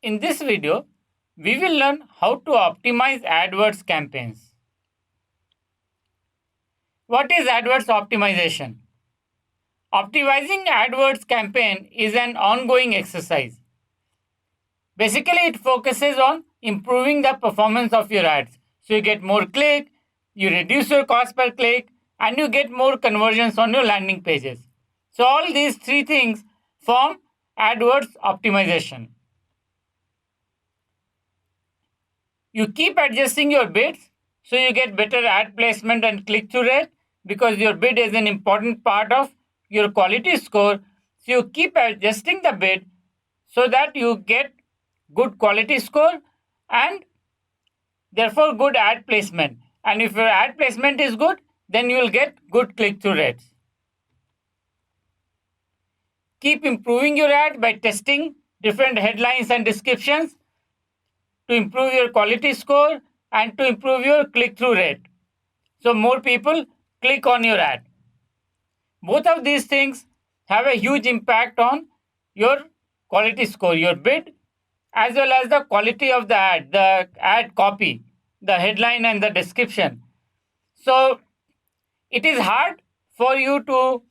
In this video, we will learn how to optimize AdWords campaigns. What is AdWords optimization? Optimizing AdWords campaign is an ongoing exercise. Basically, it focuses on improving the performance of your ads. So you get more click, you reduce your cost per click, and you get more conversions on your landing pages. So all these three things form AdWords optimization. You keep adjusting your bids so you get better ad placement and click-through rate because your bid is an important part of your quality score. So you keep adjusting the bid so that you get good quality score and therefore good ad placement. And if your ad placement is good, then you will get good click-through rates. Keep improving your ad by testing different headlines and descriptions to improve your quality score and to improve your click-through rate. So more people click on your ad. Both of these things have a huge impact on your quality score, your bid, as well as the quality of the ad copy, the headline and the description. So it is hard for you to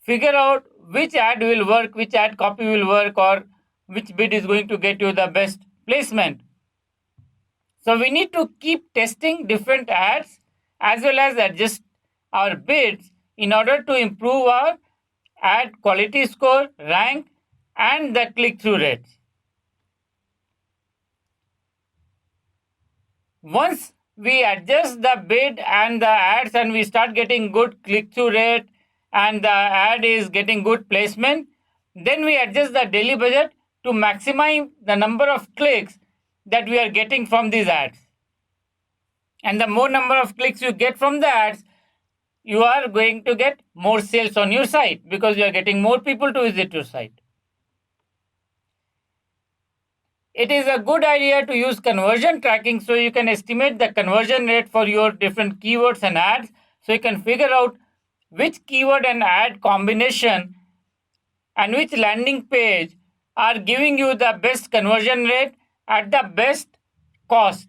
figure out which ad will work, which ad copy will work, or which bid is going to get you the best placement. So we need to keep testing different ads as well as adjust our bids in order to improve our ad quality score, rank, and the click-through rates. Once we adjust the bid and the ads and we start getting good click-through rate and the ad is getting good placement, then we adjust the daily budget to maximize the number of clicks that we are getting from these ads. And the more number of clicks you get from the ads, you are going to get more sales on your site because you are getting more people to visit your site. It is a good idea to use conversion tracking so you can estimate the conversion rate for your different keywords and ads, so you can figure out which keyword and ad combination and which landing page are giving you the best conversion rate at the best cost.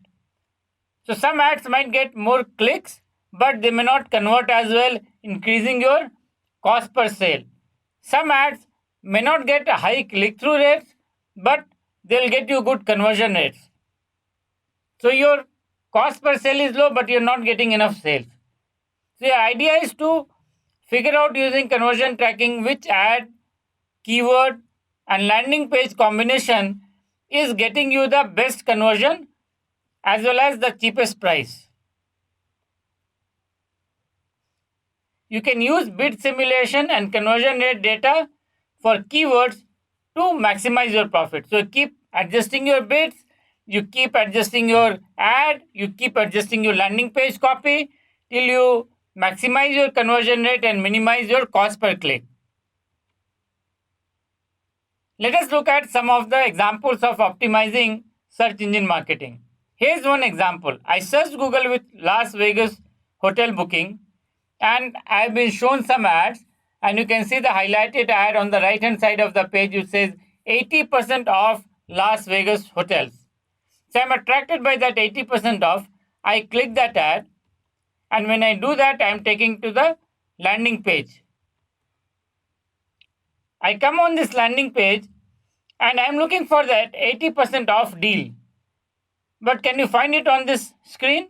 So some ads might get more clicks, but they may not convert as well, increasing your cost per sale. Some ads may not get a high click-through rates, but they'll get you good conversion rates. So your cost per sale is low, but you're not getting enough sales. So the idea is to figure out using conversion tracking which ad, keyword, and landing page combination is getting you the best conversion as well as the cheapest price. You can use bid simulation and conversion rate data for keywords to maximize your profit. So keep adjusting your bids, you keep adjusting your ad, you keep adjusting your landing page copy till you maximize your conversion rate and minimize your cost per click. Let us look at some of the examples of optimizing search engine marketing. Here's one example. I searched Google with Las Vegas hotel booking and I've been shown some ads, and you can see the highlighted ad on the right hand side of the page which says 80% off Las Vegas hotels. So I'm attracted by that 80% off. I click that ad, and when I do that, I'm taken to the landing page. I come on this landing page and I'm looking for that 80% off deal. But can you find it on this screen?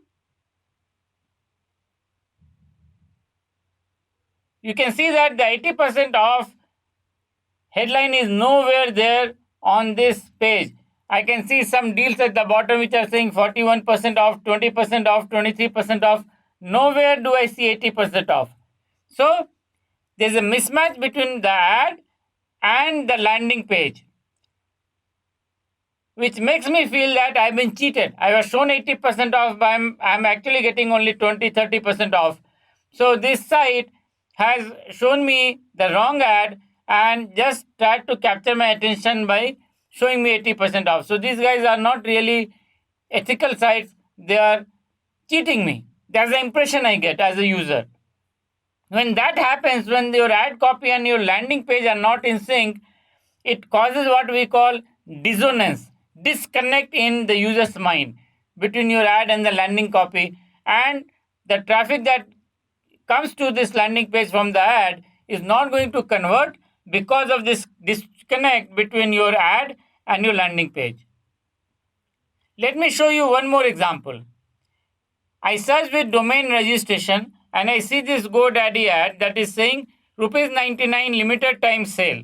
You can see that the 80% off headline is nowhere there on this page. I can see some deals at the bottom which are saying 41% off, 20% off, 23% off. Nowhere do I see 80% off. So there's a mismatch between the ad and the landing page, which makes me feel that I've been cheated. I was shown 80% off, but I'm actually getting only 20-30% off. So this site has shown me the wrong ad and just tried to capture my attention by showing me 80% off. So these guys are not really ethical sites. They are cheating me. That's the impression I get as a user. When that happens, when your ad copy and your landing page are not in sync, it causes what we call dissonance, disconnect in the user's mind between your ad and the landing copy, and the traffic that comes to this landing page from the ad is not going to convert because of this disconnect between your ad and your landing page. Let me show you one more example. I search with domain registration and I see this GoDaddy ad that is saying rupees 99 limited time sale.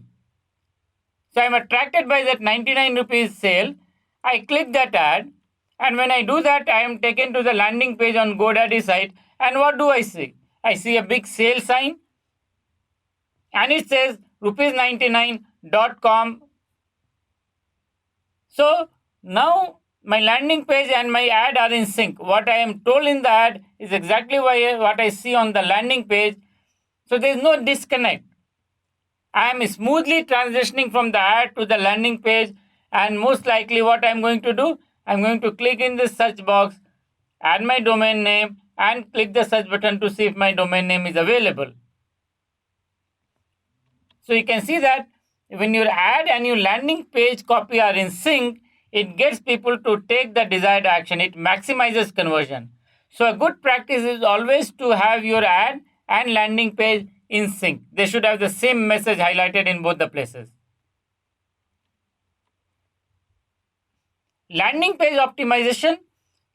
So I'm attracted by that 99 rupees sale. I click that ad, and when I do that, I am taken to the landing page on GoDaddy site. And what do I see? I see a big sale sign, and it says rupees 99.com. So now my landing page and my ad are in sync. What I am told in the ad is exactly what I see on the landing page. So there is no disconnect. I am smoothly transitioning from the ad to the landing page, and most likely what I'm going to do, I'm going to click in this search box, add my domain name, and click the search button to see if my domain name is available. So you can see that when your ad and your landing page copy are in sync, it gets people to take the desired action. It maximizes conversion. So a good practice is always to have your ad and landing page in sync. They should have the same message highlighted in both the places. Landing page optimization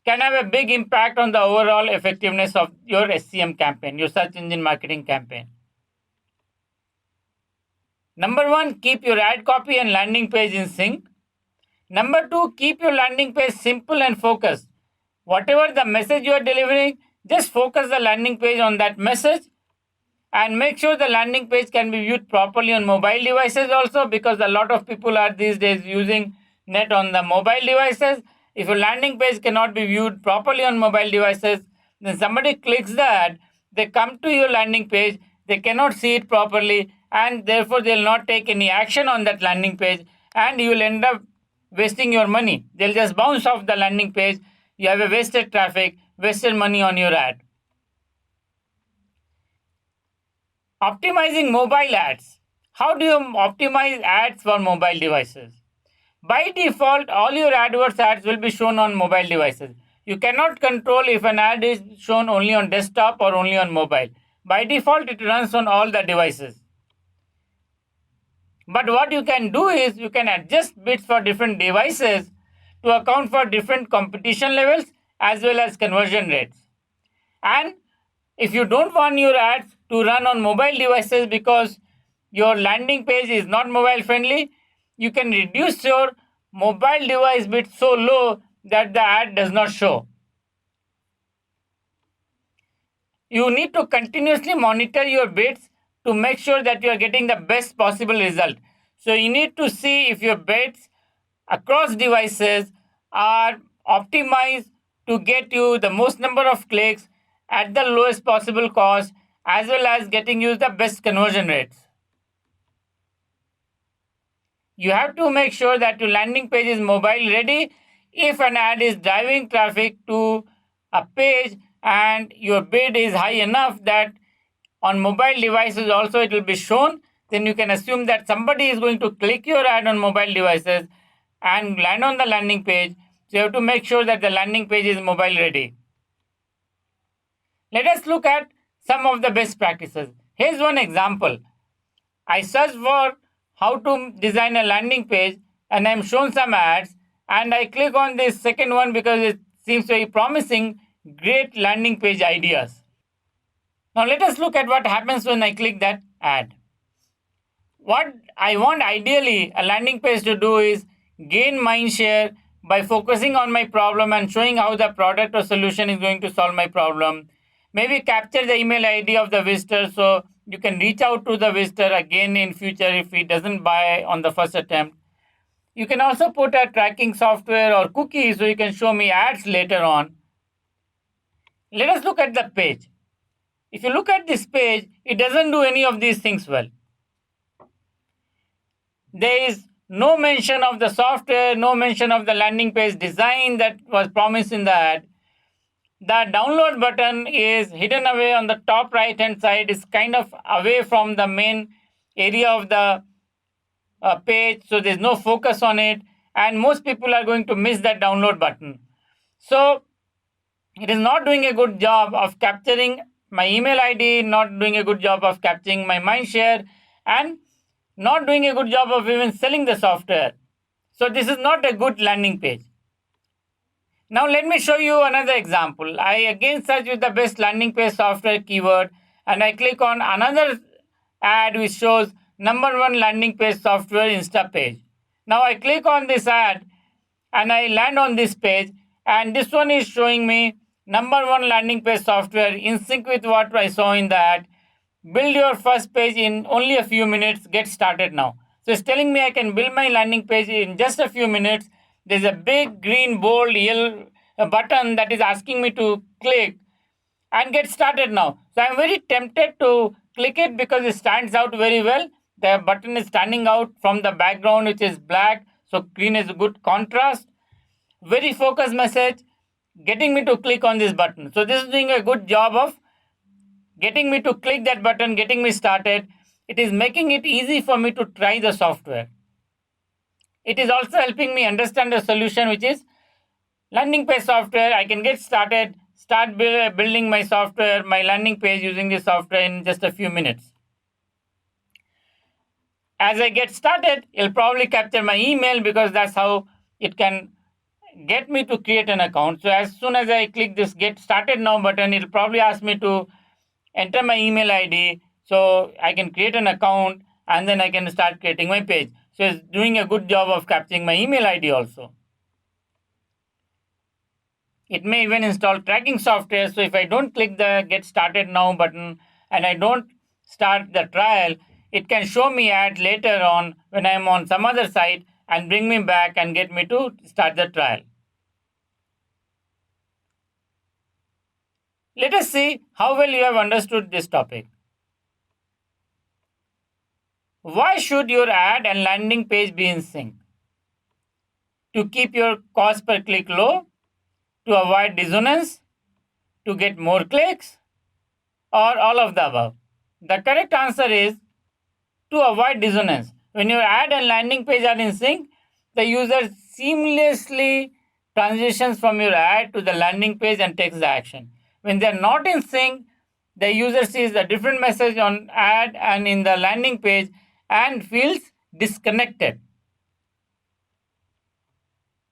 can have a big impact on the overall effectiveness of your SEM campaign, your search engine marketing campaign. Number one, keep your ad copy and landing page in sync. Number two, keep your landing page simple and focused. Whatever the message you are delivering, just focus the landing page on that message, and make sure the landing page can be viewed properly on mobile devices also, because a lot of people are these days using net on the mobile devices. If your landing page cannot be viewed properly on mobile devices, then somebody clicks the ad, they come to your landing page, they cannot see it properly, and therefore they will not take any action on that landing page, and you will end up wasting your money. They'll just bounce off the landing page. You have a wasted traffic, wasted money on your ad. Optimizing mobile ads. How do you optimize ads for mobile devices? By default, all your AdWords ads will be shown on mobile devices. You cannot control if an ad is shown only on desktop or only on mobile. By default, it runs on all the devices. But what you can do is you can adjust bids for different devices to account for different competition levels as well as conversion rates. And if you don't want your ads to run on mobile devices because your landing page is not mobile friendly, you can reduce your mobile device bid so low that the ad does not show. You need to continuously monitor your bids to make sure that you are getting the best possible result. So you need to see if your bids across devices are optimized to get you the most number of clicks at the lowest possible cost, as well as getting you the best conversion rates. You have to make sure that your landing page is mobile ready. If an ad is driving traffic to a page and your bid is high enough that on mobile devices also it will be shown, then you can assume that somebody is going to click your ad on mobile devices and land on the landing page. So you have to make sure that the landing page is mobile ready. Let us look at some of the best practices. Here's one example. I searched for how to design a landing page and I'm shown some ads, and I click on this second one because it seems very promising. Great landing page ideas. Now let us look at what happens when I click that ad. What I want ideally a landing page to do is gain mindshare by focusing on my problem and showing how the product or solution is going to solve my problem. Maybe capture the email ID of the visitor so you can reach out to the visitor again in future if he doesn't buy on the first attempt. You can also put a tracking software or cookie so you can show me ads later on. Let us look at the page. If you look at this page, it doesn't do any of these things well. There is no mention of the software, no mention of the landing page design that was promised in the ad. The download button is hidden away on the top right hand side. It's kind of away from the main area of the page, so there's no focus on it. and most people are going to miss that download button. So it is not doing a good job of capturing my email ID, not doing a good job of capturing my mind share, and not doing a good job of even selling the software. So this is not a good landing page. Now let me show you another example. I again search with the best landing page software keyword, and I click on another ad which shows number one landing page software Insta page. Now I click on this ad and I land on this page, and this one is showing me number one landing page software in sync with what I saw in the ad. Build your first page in only a few minutes. Get started now. So it's telling me I can build my landing page in just a few minutes. There's a big green bold yellow button that is asking me to click and get started now. So I'm very tempted to click it because it stands out very well. The button is standing out from the background, which is black. So green is a good contrast. Very focused message, getting me to click on this button. So this is doing a good job of getting me to click that button, getting me started. It is making it easy for me to try the software. It is also helping me understand the solution, which is landing page software. I can get started, start building my software, my landing page using this software in just a few minutes. As I get started, it'll probably capture my email because that's how it can get me to create an account. So as soon as I click this get started now button, it'll probably ask me to enter my email ID so I can create an account, and then I can start creating my page. So it's doing a good job of capturing my email ID also. It may even install tracking software. So if I don't click the get started now button and I don't start the trial, it can show me ads later on when I'm on some other site and bring me back and get me to start the trial. Let us see how well you have understood this topic. Why should your ad and landing page be in sync? To keep your cost per click low, to avoid dissonance, to get more clicks, or all of the above? The correct answer is to avoid dissonance. When your ad and landing page are in sync, the user seamlessly transitions from your ad to the landing page and takes the action. When they are not in sync, the user sees a different message on ad and in the landing page and feels disconnected.